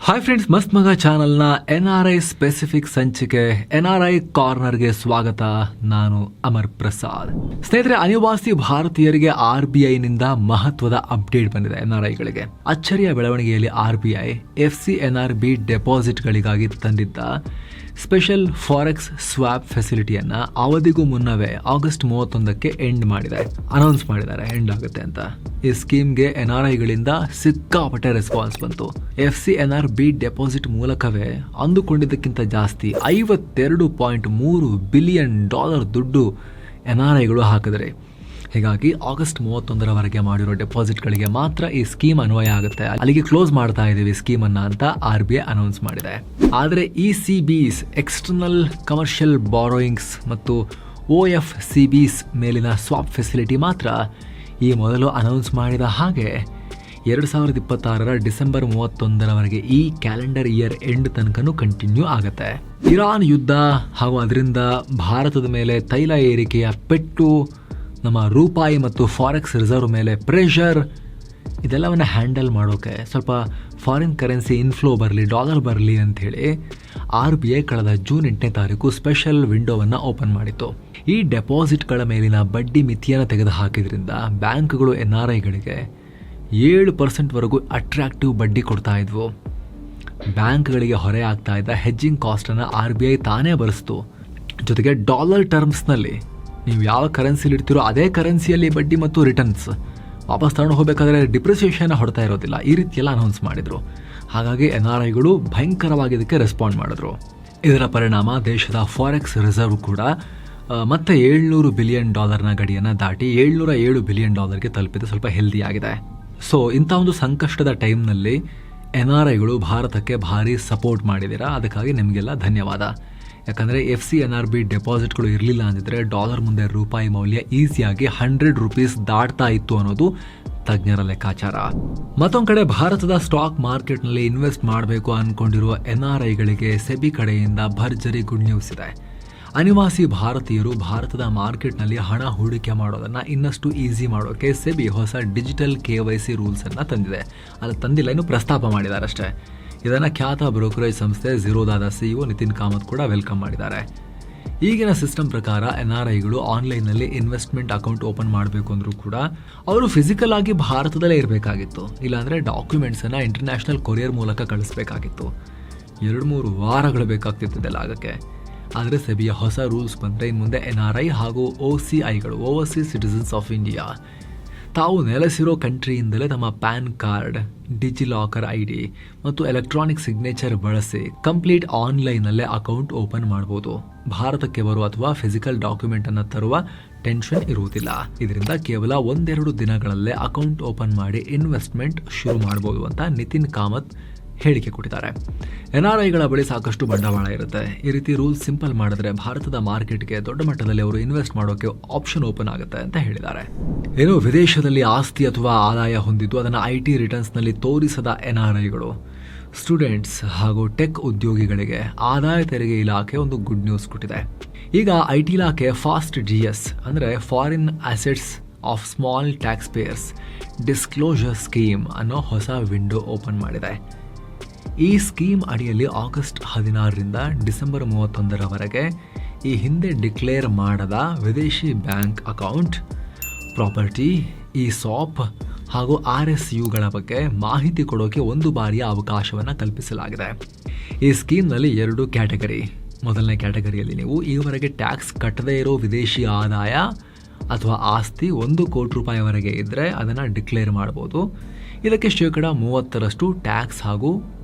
Hi friends, ಮಸ್ತ್ ಮಗ ಚಾನಲ್ನ NRI ಸ್ಪೆಸಿಫಿಕ್ ಸಂಚಿಕೆ NRI ಕಾರ್ನರ್ಗೆ ಸ್ವಾಗತ. ನಾನು ಅಮರ್ ಪ್ರಸಾದ್. ಸ್ನೇಹಿತರೆ, ಅನಿವಾಸಿ ಭಾರತೀಯರಿಗೆ RBIನಿಂದ ಮಹತ್ವದ ಅಪ್ಡೇಟ್ ಬಂದಿದೆ. NRIಗಳಿಗೆ ಅಚ್ಚರಿಯ ಬೆಳವಣಿಗೆಯಲ್ಲಿ RBI FCNRB ಡೆಪಾಸಿಟ್ಗಳಿಗಾಗಿ ತಂದಿದ್ದ ಸ್ಪೆಷಲ್ ಫಾರೆಕ್ಸ್ ಸ್ವಾಪ್ ಫೆಸಿಲಿಟಿಯನ್ನ ಅವಧಿಗೂ ಮುನ್ನವೇ ಆಗಸ್ಟ್ 31ಕ್ಕೆ ಅನೌನ್ಸ್ ಮಾಡಿದ್ದಾರೆ, ಎಂಡ್ ಆಗುತ್ತೆ ಅಂತ. ಈ ಸ್ಕೀಮ್ಗೆ NRIಗಳಿಂದ ಸಿಕ್ಕಾಪಟ್ಟೆ ರೆಸ್ಪಾನ್ಸ್ ಬಂತು. FCNRB ಡೆಪಾಸಿಟ್ ಮೂಲಕವೇ ಅಂದುಕೊಂಡಿದ್ದಕ್ಕಿಂತ ಜಾಸ್ತಿ $52.3 ಬಿಲಿಯನ್ ದುಡ್ಡು NRIಗಳು ಹಾಕಿದರೆ. ಹೀಗಾಗಿ ಆಗಸ್ಟ್ 31ರವರೆಗೆ ಮಾಡಿರೋ ಡೆಪಾಸಿಟ್ಗಳಿಗೆ ಮಾತ್ರ ಈ ಸ್ಕೀಮ್ ಅನ್ವಯ ಆಗುತ್ತೆ. ಅಲ್ಲಿಗೆ ಕ್ಲೋಸ್ ಮಾಡ್ತಾ ಇದ್ದೀವಿ ಸ್ಕೀಮ್ ಅನ್ನ ಅಂತ RBI ಅನೌನ್ಸ್ ಮಾಡಿದೆ. ಆದರೆ ECBs ಎಕ್ಸ್ಟರ್ನಲ್ ಕಮರ್ಷಿಯಲ್ ಬಾರೋಯಿಂಗ್ಸ್ ಮತ್ತು OFCBs ಮೇಲಿನ ಸ್ವಾಪ್ ಫೆಸಿಲಿಟಿ ಮಾತ್ರ ಈ ಮೊದಲು ಅನೌನ್ಸ್ ಮಾಡಿದ ಹಾಗೆ 2026ರ ಡಿಸೆಂಬರ್ 31ರವರೆಗೆ ಈ ಕ್ಯಾಲೆಂಡರ್ ಇಯರ್ ಎಂಡ್ ತನಕನೂ ಕಂಟಿನ್ಯೂ ಆಗುತ್ತೆ. ಇರಾನ್ ಯುದ್ಧ ಹಾಗೂ ಅದರಿಂದ ಭಾರತದ ಮೇಲೆ ತೈಲ ಏರಿಕೆಯ ಪೆಟ್ಟು, ನಮ್ಮ ರೂಪಾಯಿ ಮತ್ತು ಫಾರೆಕ್ಸ್ ರಿಸರ್ವ್ ಮೇಲೆ ಪ್ರೆಷರ್, ಇದೆಲ್ಲವನ್ನು ಹ್ಯಾಂಡಲ್ ಮಾಡೋಕೆ ಸ್ವಲ್ಪ ಫಾರಿನ್ ಕರೆನ್ಸಿ ಇನ್ಫ್ಲೋ ಬರಲಿ, ಡಾಲರ್ ಬರಲಿ ಅಂಥೇಳಿ RBI ಕಳೆದ ಜೂನ್ 8ನೇ ತಾರೀಕು ಸ್ಪೆಷಲ್ ವಿಂಡೋವನ್ನು ಓಪನ್ ಮಾಡಿತ್ತು. ಈ ಡೆಪಾಸಿಟ್ಗಳ ಮೇಲಿನ ಬಡ್ಡಿ ಮಿತಿಯನ್ನು ತೆಗೆದುಹಾಕಿದ್ರಿಂದ ಬ್ಯಾಂಕ್ಗಳು NRIಗಳಿಗೆ 7% ಅಟ್ರಾಕ್ಟಿವ್ ಬಡ್ಡಿ ಕೊಡ್ತಾ ಇದ್ವು. ಬ್ಯಾಂಕ್ಗಳಿಗೆ ಹೊರೆ ಆಗ್ತಾ ಇದ್ದ ಹೆಜ್ಜಿಂಗ್ ಕಾಸ್ಟನ್ನು RBI ತಾನೇ ಭರಿಸ್ತು. ಜೊತೆಗೆ ಡಾಲರ್ ಟರ್ಮ್ಸ್ನಲ್ಲಿ ನೀವು ಯಾವ ಕರೆನ್ಸಿಲಿ ಇಡ್ತೀರೋ ಅದೇ ಕರೆನ್ಸಿಯಲ್ಲಿ ಬಡ್ಡಿ ಮತ್ತು ರಿಟರ್ನ್ಸ್ ವಾಪಸ್ ತಗೊಂಡು ಹೋಗಬೇಕಾದ್ರೆ ಡಿಪ್ರಿಸಿಯೇಷನ್ ಹೊಡ್ತಾ ಇರೋದಿಲ್ಲ. ಈ ರೀತಿಯೆಲ್ಲ ಅನೌನ್ಸ್ ಮಾಡಿದರು. ಹಾಗಾಗಿ NRIಗಳು ಭಯಂಕರವಾಗಿ ಇದಕ್ಕೆ ರೆಸ್ಪಾಂಡ್ ಮಾಡಿದ್ರು. ಇದರ ಪರಿಣಾಮ ದೇಶದ ಫಾರೆಕ್ಸ್ ರಿಸರ್ವ್ ಕೂಡ ಮತ್ತೆ $700 ಬಿಲಿಯನ್ ಗಡಿಯನ್ನು ದಾಟಿ $707 ಬಿಲಿಯನ್ ತಲುಪಿದೆ. ಸ್ವಲ್ಪ ಹೆಲ್ದಿ ಆಗಿದೆ. ಸೊ ಇಂಥ ಒಂದು ಸಂಕಷ್ಟದ ಟೈಮ್ನಲ್ಲಿ NRIಗಳು ಭಾರತಕ್ಕೆ ಭಾರಿ ಸಪೋರ್ಟ್ ಮಾಡಿದ್ದೀರಾ. ಅದಕ್ಕಾಗಿ ನಿಮಗೆಲ್ಲ ಧನ್ಯವಾದ. ಯಾಕಂದರೆ FCNRB ಡೆಪಾಸಿಟ್ಗಳು ಇರಲಿಲ್ಲ ಅಂದಿದ್ರೆ ಡಾಲರ್ ಮುಂದೆ ರೂಪಾಯಿ ಮೌಲ್ಯ ಈಸಿಯಾಗಿ ₹100 ದಾಟ್ತಾ ಇತ್ತು ಅನ್ನೋದು ತಜ್ಞರ ಲೆಕ್ಕಾಚಾರ. ಮತ್ತೊಂದು ಕಡೆ ಭಾರತದ ಸ್ಟಾಕ್ ಮಾರ್ಕೆಟ್ನಲ್ಲಿ ಇನ್ವೆಸ್ಟ್ ಮಾಡಬೇಕು ಅಂದ್ಕೊಂಡಿರುವ NRIಗಳಿಗೆ ಸೆಬಿ ಕಡೆಯಿಂದ ಭರ್ಜರಿ ಗುಡ್ ನ್ಯೂಸ್ ಇದೆ. ಅನಿವಾಸಿ ಭಾರತೀಯರು ಭಾರತದ ಮಾರ್ಕೆಟ್ನಲ್ಲಿ ಹಣ ಹೂಡಿಕೆ ಮಾಡೋದನ್ನು ಇನ್ನಷ್ಟು ಈಸಿ ಮಾಡೋಕ್ಕೆ ಸೆಬಿ ಹೊಸ ಡಿಜಿಟಲ್ KYC ರೂಲ್ಸನ್ನು ತಂದಿದೆ. ಅದು ತಂದಿಲ್ಲ, ಇನ್ನು ಪ್ರಸ್ತಾಪ ಮಾಡಿದ್ದಾರೆ ಅಷ್ಟೇ. ಇದನ್ನು ಖ್ಯಾತ ಬ್ರೋಕರೇಜ್ ಸಂಸ್ಥೆ ಝೀರೋದಾದ CEO ನಿತಿನ್ ಕಾಮತ್ ಕೂಡ ವೆಲ್ಕಮ್ ಮಾಡಿದ್ದಾರೆ. ಈಗಿನ ಸಿಸ್ಟಮ್ ಪ್ರಕಾರ NRIಗಳು ಆನ್ಲೈನ್ನಲ್ಲಿ ಇನ್ವೆಸ್ಟ್ಮೆಂಟ್ ಅಕೌಂಟ್ ಓಪನ್ ಮಾಡಬೇಕು ಅಂದರೂ ಕೂಡ ಅವರು ಫಿಸಿಕಲ್ ಆಗಿ ಭಾರತದಲ್ಲೇ ಇರಬೇಕಾಗಿತ್ತು. ಇಲ್ಲಾಂದರೆ ಡಾಕ್ಯುಮೆಂಟ್ಸನ್ನು ಇಂಟರ್ನ್ಯಾಷನಲ್ ಕೊರಿಯರ್ ಮೂಲಕ ಕಳಿಸ್ಬೇಕಾಗಿತ್ತು. 2-3 ವಾರಗಳು ಬೇಕಾಗ್ತಿತ್ತು ಇದೆಲ್ಲ ಆಗೋಕ್ಕೆ. ಆದರೆ ಸೆಬಿಯ ಹೊಸ ರೂಲ್ಸ್ ಬಂದರೆ ಇನ್ನು ಮುಂದೆ NRI ಹಾಗೂ OCIಗಳು, ಓವರ್ಸೀಸ್ ಸಿಟಿಸನ್ಸ್ ಆಫ್ ಇಂಡಿಯಾ, ತಾವು ನೆಲೆಸಿರೋ ಕಂಟ್ರಿಯಿಂದಲೇ ತಮ್ಮ ಪ್ಯಾನ್ ಕಾರ್ಡ್, ಡಿಜಿಲಾಕರ್ ID ಮತ್ತು ಎಲೆಕ್ಟ್ರಾನಿಕ್ ಸಿಗ್ನೇಚರ್ ಬಳಸಿ ಕಂಪ್ಲೀಟ್ ಆನ್ಲೈನಲ್ಲೇ ಅಕೌಂಟ್ ಓಪನ್ ಮಾಡ್ಬೋದು. ಭಾರತಕ್ಕೆ ಬರುವ ಅಥವಾ ಫಿಸಿಕಲ್ ಡಾಕ್ಯುಮೆಂಟನ್ನು ತರುವ ಟೆನ್ಷನ್ ಇರುವುದಿಲ್ಲ. ಇದರಿಂದ ಕೇವಲ 1-2 ದಿನಗಳಲ್ಲೇ ಅಕೌಂಟ್ ಓಪನ್ ಮಾಡಿ ಇನ್ವೆಸ್ಟ್ಮೆಂಟ್ ಶುರು ಮಾಡ್ಬೋದು ಅಂತ ನಿತಿನ್ ಕಾಮತ್ ಹೇಳಿಕೆ ಕೊಟ್ಟಿದ್ದಾರೆ. NRIಗಳ ಬಳಿ ಸಾಕಷ್ಟು ಬಂಡವಾಳ ಇರುತ್ತೆ. ಈ ರೀತಿ ರೂಲ್ಸ್ ಸಿಂಪಲ್ ಮಾಡಿದ್ರೆ ಭಾರತದ ಮಾರ್ಕೆಟ್ಗೆ ದೊಡ್ಡ ಮಟ್ಟದಲ್ಲಿ ಅವರು ಇನ್ವೆಸ್ಟ್ ಮಾಡೋಕೆ ಆಪ್ಷನ್ ಓಪನ್ ಆಗುತ್ತೆ ಅಂತ ಹೇಳಿದ್ದಾರೆ. ಏನು ವಿದೇಶದಲ್ಲಿ ಆಸ್ತಿ ಅಥವಾ ಆದಾಯ ಹೊಂದಿದ್ದು ಅದನ್ನು IT ರಿಟರ್ನ್ಸ್ನಲ್ಲಿ ತೋರಿಸದ NRIಗಳು, ಸ್ಟೂಡೆಂಟ್ಸ್ ಹಾಗೂ ಟೆಕ್ ಉದ್ಯೋಗಿಗಳಿಗೆ ಆದಾಯ ತೆರಿಗೆ ಇಲಾಖೆ ಒಂದು ಗುಡ್ ನ್ಯೂಸ್ ಕೊಟ್ಟಿದೆ. ಈಗ IT ಇಲಾಖೆ ಫಾಸ್ಟ್ GS ಅಂದರೆ foreign assets of small taxpayers disclosure scheme ಅನ್ನೋ ಹೊಸ ವಿಂಡೋ ಓಪನ್ ಮಾಡಿದೆ. ಈ ಸ್ಕೀಮ್ ಅಡಿಯಲ್ಲಿ ಆಗಸ್ಟ್ 16ರಿಂದ ಡಿಸೆಂಬರ್ 31ರವರೆಗೆ ಈ ಹಿಂದೆ ಡಿಕ್ಲೇರ್ ಮಾಡದ ವಿದೇಶಿ ಬ್ಯಾಂಕ್ ಅಕೌಂಟ್, ಪ್ರಾಪರ್ಟಿ, ESOP ಹಾಗೂ RSUಗಳ ಬಗ್ಗೆ ಮಾಹಿತಿ ಕೊಡೋಕೆ ಒಂದು ಬಾರಿಯ ಅವಕಾಶವನ್ನು ಕಲ್ಪಿಸಲಾಗಿದೆ. ಈ ಸ್ಕೀಮ್ನಲ್ಲಿ 2 ಕ್ಯಾಟಗರಿ. ಮೊದಲನೇ ಕ್ಯಾಟಗರಿಯಲ್ಲಿ ನೀವು ಈವರೆಗೆ ಟ್ಯಾಕ್ಸ್ ಕಟ್ಟದೇ ಇರೋ ವಿದೇಶಿ ಆದಾಯ ಅಥವಾ ಆಸ್ತಿ $1 ಕೋಟಿ ಇದ್ದರೆ ಅದನ್ನು ಡಿಕ್ಲೇರ್ ಮಾಡ್ಬೋದು. ಇದಕ್ಕೆ ಶೇಕಡ 30% ಟ್ಯಾಕ್ಸ್ ಹಾಗೂ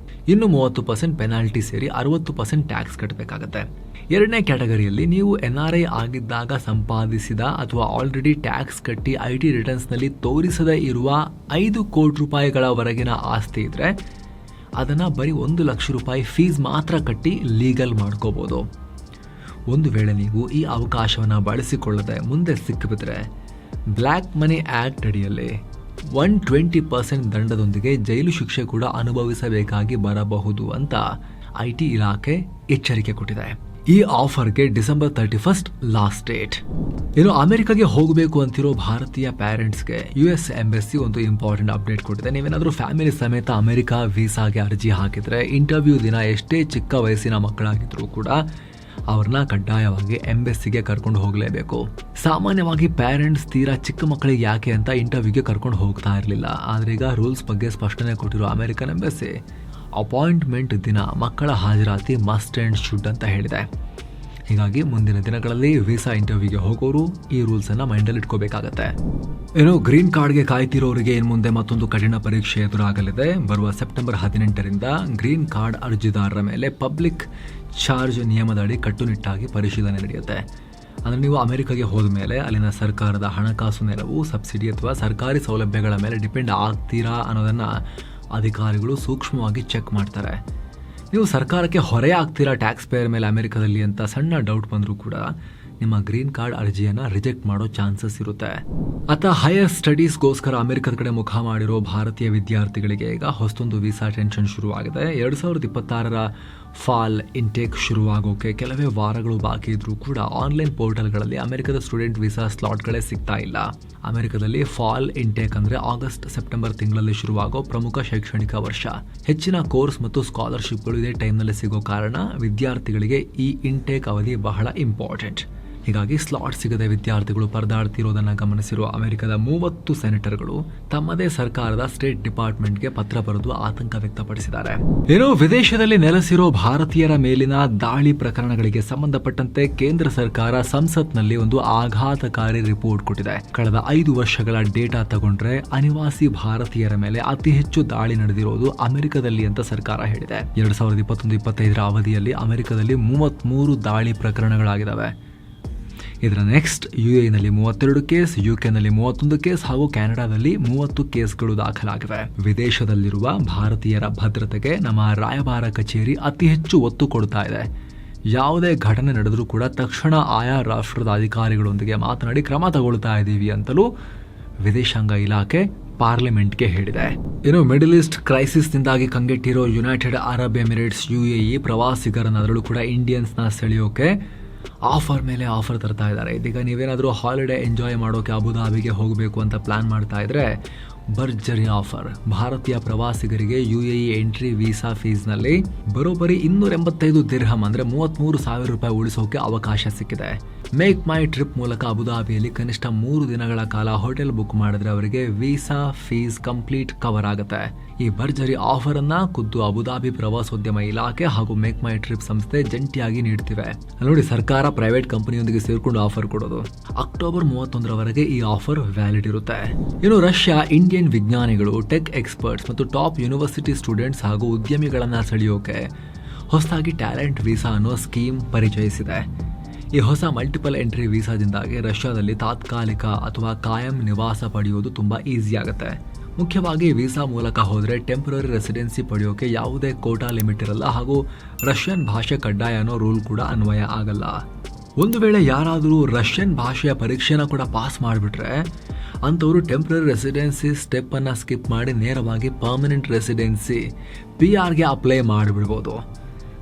ಇನ್ನು 30% ಪೆನಾಲ್ಟಿ ಸೇರಿ 60% ಟ್ಯಾಕ್ಸ್ ಕಟ್ಟಬೇಕಾಗತ್ತೆ. ಎರಡನೇ ಕ್ಯಾಟಗರಿಯಲ್ಲಿ ನೀವು NRI ಆಗಿದ್ದಾಗ ಸಂಪಾದಿಸಿದ ಅಥವಾ ಆಲ್ರೆಡಿ ಟ್ಯಾಕ್ಸ್ ಕಟ್ಟಿ IT ರಿಟರ್ನ್ಸ್ನಲ್ಲಿ ತೋರಿಸದೇ ಇರುವ $5 ಕೋಟಿ ಆಸ್ತಿ ಇದ್ದರೆ ಅದನ್ನು ಬರೀ $1 ಲಕ್ಷ ಫೀಸ್ ಮಾತ್ರ ಕಟ್ಟಿ ಲೀಗಲ್ ಮಾಡ್ಕೋಬೋದು. ಒಂದು ವೇಳೆ ನೀವು ಈ ಅವಕಾಶವನ್ನು ಬಳಸಿಕೊಳ್ಳದೆ ಮುಂದೆ ಸಿಕ್ಕಿಬಿದ್ರೆ ಬ್ಲ್ಯಾಕ್ ಮನಿ ಆ್ಯಕ್ಟ್ ಅಡಿಯಲ್ಲಿ 120% ದಂಡದೊಂದಿಗೆ ಜೈಲು ಶಿಕ್ಷೆ ಕೂಡ ಅನುಭವಿಸಬೇಕಾಗಿ ಬರಬಹುದು ಅಂತ IT ಇಲಾಖೆ ಎಚ್ಚರಿಕೆ ಕೊಟ್ಟಿದೆ. ಈ ಆಫರ್ಗೆ ಡಿಸೆಂಬರ್ 31 ಲಾಸ್ಟ್ ಡೇಟ್. ಇನ್ನು ಅಮೆರಿಕಾಗೆ ಹೋಗಬೇಕು ಅಂತಿರೋ ಭಾರತೀಯ ಪೇರೆಂಟ್ಸ್ಗೆ US ಎಂಬೆಸಿ ಒಂದು ಇಂಪಾರ್ಟೆಂಟ್ ಅಪ್ಡೇಟ್ ಕೊಟ್ಟಿದೆ. ನೀವೇನಾದ್ರೂ ಫ್ಯಾಮಿಲಿ ಸಮೇತ ಅಮೆರಿಕ ವೀಸಾಗೆ ಅರ್ಜಿ ಹಾಕಿದ್ರೆ ಇಂಟರ್ವ್ಯೂ ದಿನ ಎಷ್ಟೇ ಚಿಕ್ಕ ವಯಸ್ಸಿನ ಮಕ್ಕಳಾಗಿದ್ರು ಕೂಡ ಅವ್ರನ್ನ ಕಡ್ಡಾಯವಾಗಿ ಎಂಬೆಸಿಗೆ ಕರ್ಕೊಂಡು ಹೋಗಲೇಬೇಕು. ಸಾಮಾನ್ಯವಾಗಿ ಪೇರೆಂಟ್ಸ್ ತೀರಾ ಚಿಕ್ಕ ಮಕ್ಕಳಿಗೆ ಯಾಕೆ ಅಂತ ಇಂಟರ್ವ್ಯೂಗೆ ಕರ್ಕೊಂಡು ಹೋಗ್ತಾ ಇರಲಿಲ್ಲ. ಆದ್ರೆ ಈಗ ರೂಲ್ಸ್ ಬಗ್ಗೆ ಸ್ಪಷ್ಟನೆ ಕೊಟ್ಟಿರೋ ಅಮೆರಿಕನ್ ಎಂಬೆಸಿ ಅಪಾಯಿಂಟ್ಮೆಂಟ್ ದಿನ ಮಕ್ಕಳ ಹಾಜರಾತಿ ಮಸ್ಟ್ ಅಂಡ್ ಶುಡ್ ಅಂತ ಹೇಳಿದೆ. ಹೀಗಾಗಿ ಮುಂದಿನ ದಿನಗಳಲ್ಲಿ ವೀಸಾ ಇಂಟರ್ವ್ಯೂಗೆ ಹೋಗೋರು ಈ ರೂಲ್ಸ್ ಅನ್ನ ಮೈಂಡಲ್ಲಿ ಇಟ್ಕೋಬೇಕಾಗತ್ತೆ. ಏನೋ ಗ್ರೀನ್ ಕಾರ್ಡ್ಗೆ ಕಾಯ್ತಿರೋರಿಗೆ ಇನ್ನು ಮುಂದೆ ಮತ್ತೊಂದು ಕಠಿಣ ಪರೀಕ್ಷೆ ಎದುರಾಗಲಿದೆ. ಬರುವ ಸೆಪ್ಟೆಂಬರ್ 18ರಿಂದ ಗ್ರೀನ್ ಕಾರ್ಡ್ ಅರ್ಜಿದಾರರ ಮೇಲೆ ಪಬ್ಲಿಕ್ ಚಾರ್ಜ್ ನಿಯಮದಡಿ ಕಟ್ಟುನಿಟ್ಟಾಗಿ ಪರಿಶೀಲನೆ ನಡೆಯುತ್ತೆ. ಅಂದರೆ ನೀವು ಅಮೆರಿಕಾಗೆ ಹೋದ ಮೇಲೆ ಅಲ್ಲಿನ ಸರ್ಕಾರದ ಹಣಕಾಸು ನೆರವು, ಸಬ್ಸಿಡಿ ಅಥವಾ ಸರ್ಕಾರಿ ಸೌಲಭ್ಯಗಳ ಮೇಲೆ ಡಿಪೆಂಡ್ ಆಗ್ತೀರಾ ಅನ್ನೋದನ್ನ ಅಧಿಕಾರಿಗಳು ಸೂಕ್ಷ್ಮವಾಗಿ ಚೆಕ್ ಮಾಡ್ತಾರೆ. ನೀವು ಸರ್ಕಾರಕ್ಕೆ ಹೊರೆ ಆಗ್ತೀರಾ ಟ್ಯಾಕ್ಸ್ ಪೇಯರ್ ಮೇಲೆ ಅಮೆರಿಕದಲ್ಲಿ ಅಂತ ಸಣ್ಣ ಡೌಟ್ ಬಂದರೂ ಕೂಡ ನಿಮ್ಮ ಗ್ರೀನ್ ಕಾರ್ಡ್ ಅರ್ಜಿಯನ್ನು ರಿಜೆಕ್ಟ್ ಮಾಡೋ ಚಾನ್ಸಸ್ ಇರುತ್ತೆ. ಹೈಯರ್ ಸ್ಟಡೀಸ್ಗೋಸ್ಕರ ಅಮೆರಿಕದ ಕಡೆ ಮುಖ ಮಾಡಿರೋ ಭಾರತೀಯ ವಿದ್ಯಾರ್ಥಿಗಳಿಗೆ ಈಗ ಹೊಸದೊಂದು ವೀಸಾ ಟೆನ್ಷನ್ ಶುರುವಾಗಿದೆ. 2026ರ ಫಾಲ್ ಇಂಟೇಕ್ ಶುರುವಾಗೋಕೆ ಕೆಲವೇ ವಾರಗಳು ಬಾಕಿ ಇದ್ರೂ ಕೂಡ ಆನ್ಲೈನ್ ಪೋರ್ಟಲ್ಗಳಲ್ಲಿ ಅಮೆರಿಕದ ಸ್ಟೂಡೆಂಟ್ ವೀಸಾ ಸ್ಲಾಟ್ಗಳೇ ಸಿಗ್ತಾ ಇಲ್ಲ. ಅಮೆರಿಕದಲ್ಲಿ ಫಾಲ್ ಇಂಟೇಕ್ ಅಂದ್ರೆ ಆಗಸ್ಟ್ ಸೆಪ್ಟೆಂಬರ್ ತಿಂಗಳಲ್ಲಿ ಶುರುವಾಗೋ ಪ್ರಮುಖ ಶೈಕ್ಷಣಿಕ ವರ್ಷ. ಹೆಚ್ಚಿನ ಕೋರ್ಸ್ ಮತ್ತು ಸ್ಕಾಲರ್ಶಿಪ್ಗಳು ಇದೇ ಟೈಮ್ನಲ್ಲಿ ಸಿಗೋ ಕಾರಣ ವಿದ್ಯಾರ್ಥಿಗಳಿಗೆ ಈ ಇಂಟೇಕ್ ಅವಧಿ ಬಹಳ ಇಂಪಾರ್ಟೆಂಟ್. ಹೀಗಾಗಿ ಸ್ಲಾಟ್ ಸಿಗದೆ ವಿದ್ಯಾರ್ಥಿಗಳು ಪರದಾಡ್ತಿರೋದನ್ನ ಗಮನಿಸಿರುವ ಅಮೆರಿಕದ 30 ಸೆನೆಟರ್ಗಳು ತಮ್ಮದೇ ಸರ್ಕಾರದ ಸ್ಟೇಟ್ ಡಿಪಾರ್ಟ್ಮೆಂಟ್ಗೆ ಪತ್ರ ಬರೆದು ಆತಂಕ ವ್ಯಕ್ತಪಡಿಸಿದ್ದಾರೆ. ಏನೋ ವಿದೇಶದಲ್ಲಿ ನೆಲೆಸಿರೋ ಭಾರತೀಯರ ಮೇಲಿನ ದಾಳಿ ಪ್ರಕರಣಗಳಿಗೆ ಸಂಬಂಧಪಟ್ಟಂತೆ ಕೇಂದ್ರ ಸರ್ಕಾರ ಸಂಸತ್ನಲ್ಲಿ ಒಂದು ಆಘಾತಕಾರಿ ರಿಪೋರ್ಟ್ ಕೊಟ್ಟಿದೆ. ಕಳೆದ 5 ವರ್ಷಗಳ ಡೇಟಾ ತಗೊಂಡ್ರೆ ಅನಿವಾಸಿ ಭಾರತೀಯರ ಮೇಲೆ ಅತಿ ಹೆಚ್ಚು ದಾಳಿ ನಡೆದಿರೋದು ಅಮೆರಿಕದಲ್ಲಿ ಅಂತ ಸರ್ಕಾರ ಹೇಳಿದೆ. 2021-25ರ ಅವಧಿಯಲ್ಲಿ ಅಮೆರಿಕದಲ್ಲಿ 33 ದಾಳಿ ಪ್ರಕರಣಗಳಾಗಿದ್ದಾವೆ. ಇದರ ನೆಕ್ಸ್ಟ್ UAEನಲ್ಲಿ 32 ಕೇಸ್, UKನಲ್ಲಿ 31 ಕೇಸ್ ಹಾಗೂ ಕೆನಡಾದಲ್ಲಿ 30 ಕೇಸ್ಗಳು ದಾಖಲಾಗಿವೆ. ವಿದೇಶದಲ್ಲಿರುವ ಭಾರತೀಯರ ಭದ್ರತೆಗೆ ನಮ್ಮ ರಾಯಭಾರ ಕಚೇರಿ ಅತಿ ಹೆಚ್ಚು ಒತ್ತು ಕೊಡ್ತಾ ಇದೆ. ಯಾವುದೇ ಘಟನೆ ನಡೆದರೂ ಕೂಡ ತಕ್ಷಣ ಆಯಾ ರಾಷ್ಟ್ರದ ಅಧಿಕಾರಿಗಳೊಂದಿಗೆ ಮಾತನಾಡಿ ಕ್ರಮ ತಗೊಳ್ತಾ ಇದ್ದೀವಿ ಅಂತಲೂ ವಿದೇಶಾಂಗ ಇಲಾಖೆ ಪಾರ್ಲಿಮೆಂಟ್ಗೆ ಹೇಳಿದೆ. ಇನ್ನು ಮಿಡಲ್ ಈಸ್ಟ್ ಕ್ರೈಸಿಸ್ನಿಂದಾಗಿ ಕಂಗೆಟ್ಟಿರೋ ಯುನೈಟೆಡ್ ಅರಬ್ ಎಮಿರೇಟ್ಸ್ UAE ಪ್ರವಾಸಿಗರನ್ನ ಅದರಲ್ಲೂ ಕೂಡ ಇಂಡಿಯನ್ಸ್ನ ಸೆಳೆಯೋಕೆ ಆಫರ್ ಮೇಲೆ ಆಫರ್ ತರ್ತಾ ಇದ್ದಾರೆ. ಇದೀಗ ನೀವೇನಾದರೂ ಹಾಲಿಡೇ ಎಂಜಾಯ್ ಮಾಡೋಕೆ ಅಬುಧಾಬಿಗೆ ಹೋಗಬೇಕು ಅಂತ ಪ್ಲಾನ್ ಮಾಡ್ತಾ ಇದ್ರೆ ಭರ್ಜರಿ ಆಫರ್. ಭಾರತೀಯ ಪ್ರವಾಸಿಗರಿಗೆ UAE ಎಂಟ್ರಿ ವೀಸಾ ಫೀಸ್ನಲ್ಲಿ ಬರೋಬ್ಬರಿ 285 ದಿರ್ಹಮ್ ಅಂದ್ರೆ 33,000 ರೂಪಾಯಿ ಉಳಿಸೋಕೆ ಅವಕಾಶ ಸಿಕ್ಕಿದೆ. ಮೇಕ್ ಮೈ ಟ್ರಿಪ್ ಮೂಲಕ ಅಬುಧಾಬಿಯಲ್ಲಿ ಕನಿಷ್ಠ 3 ದಿನಗಳ ಕಾಲ ಹೋಟೆಲ್ ಬುಕ್ ಮಾಡಿದ್ರೆ ಅವರಿಗೆ ವೀಸಾ ಫೀಸ್ ಕಂಪ್ಲೀಟ್ ಕವರ್ ಆಗುತ್ತೆ. ಈ ಭರ್ಜರಿ ಆಫರ್ ಅನ್ನ ಖುದ್ದು ಅಬುಧಾಬಿ ಪ್ರವಾಸೋದ್ಯಮ ಇಲಾಖೆ ಹಾಗೂ ಮೇಕ್ ಮೈ ಟ್ರಿಪ್ ಸಂಸ್ಥೆ ಜಂಟಿಯಾಗಿ ನೀಡ್ತಿವೆ. ನೋಡಿ, ಸರ್ಕಾರ ಪ್ರೈವೇಟ್ ಕಂಪನಿಯೊಂದಿಗೆ ಸೇರ್ಕೊಂಡು ಆಫರ್ ಕೊಡೋದು. ಅಕ್ಟೋಬರ್ 31ರವರೆಗೆ ಈ ಆಫರ್ ವ್ಯಾಲಿಡ್ ಇರುತ್ತೆ. ಇನ್ನು ರಷ್ಯಾ ಇಂಡಿಯನ್ ವಿಜ್ಞಾನಿಗಳು, ಟೆಕ್ ಎಕ್ಸ್ಪರ್ಟ್ಸ್ ಮತ್ತು ಟಾಪ್ ಯೂನಿವರ್ಸಿಟಿ ಸ್ಟೂಡೆಂಟ್ಸ್ ಹಾಗೂ ಉದ್ಯಮಿಗಳನ್ನ ಸೆಳೆಯೋಕೆ ಹೊಸದಾಗಿ ಟ್ಯಾಲೆಂಟ್ ವೀಸಾ ಅನ್ನೋ ಸ್ಕೀಮ್ ಪರಿಚಯಿಸಿದೆ. ಈ ಹೊಸ ಮಲ್ಟಿಪಲ್ ಎಂಟ್ರಿ ವೀಸಾದಿಂದಾಗಿ ರಷ್ಯಾದಲ್ಲಿ ತಾತ್ಕಾಲಿಕ ಅಥವಾ ಕಾಯಂ ನಿವಾಸ ಪಡೆಯೋದು ತುಂಬಾ ಈಸಿ ಆಗುತ್ತೆ. ಮುಖ್ಯವಾಗಿ ವೀಸಾ ಮೂಲಕ ಹೋದರೆ ಟೆಂಪರರಿ ರೆಸಿಡೆನ್ಸಿ ಪಡೆಯೋಕೆ ಯಾವುದೇ ಕೋಟಾ ಲಿಮಿಟ್ ಇರಲ್ಲ ಹಾಗೂ ರಷ್ಯನ್ ಭಾಷೆ ಕಡ್ಡಾಯ ಅನ್ನೋ ರೂಲ್ ಕೂಡ ಅನ್ವಯ ಆಗಲ್ಲ. ಒಂದು ವೇಳೆ ಯಾರಾದರೂ ರಷ್ಯನ್ ಭಾಷೆಯ ಪರೀಕ್ಷೆನ ಕೂಡ ಪಾಸ್ ಮಾಡಿಬಿಟ್ರೆ ಅಂಥವರು ಟೆಂಪರರಿ ರೆಸಿಡೆನ್ಸಿ ಸ್ಟೆಪ್ ಅನ್ನ ಸ್ಕಿಪ್ ಮಾಡಿ ನೇರವಾಗಿ ಪರ್ಮನೆಂಟ್ ರೆಸಿಡೆನ್ಸಿ PRಗೆ ಅಪ್ಲೈ ಮಾಡಿಬಿಡ್ಬೋದು.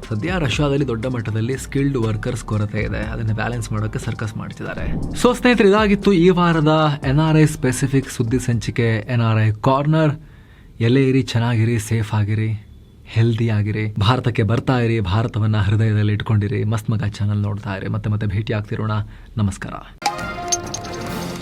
ಸದ್ಯ ರಷ್ಯಾದಲ್ಲಿ ದೊಡ್ಡ ಮಟ್ಟದಲ್ಲಿ ಸ್ಕಿಲ್ಡ್ ವರ್ಕರ್ಸ್ ಕೊರತೆ ಇದೆ. ಅದನ್ನ ಬ್ಯಾಲೆನ್ಸ್ ಮಾಡೋಕೆ ಸರ್ಕಸ್ ಮಾಡ್ತಿದ್ದಾರೆ. ಸೊ ಸ್ನೇಹಿತರೆ, ಇದಾಗಿತ್ತು ಈ ವಾರದ NRI ಸ್ಪೆಸಿಫಿಕ್ ಸುದ್ದಿ ಸಂಚಿಕೆ NRI ಕಾರ್ನರ್. ಎಲ್ಲೇ ಇರಿ, ಚೆನ್ನಾಗಿರಿ, ಸೇಫ್ ಆಗಿರಿ, ಹೆಲ್ದಿ ಆಗಿರಿ, ಭಾರತಕ್ಕೆ ಬರ್ತಾ ಇರಿ, ಭಾರತವನ್ನ ಹೃದಯದಲ್ಲಿ ಇಟ್ಕೊಂಡಿರಿ, ಮಸ್ತ್ ಮಗ ಚಾನಲ್ ನೋಡ್ತಾ ಇರಿ. ಮತ್ತೆ ಭೇಟಿ ಆಗ್ತಿರೋಣ. ನಮಸ್ಕಾರ.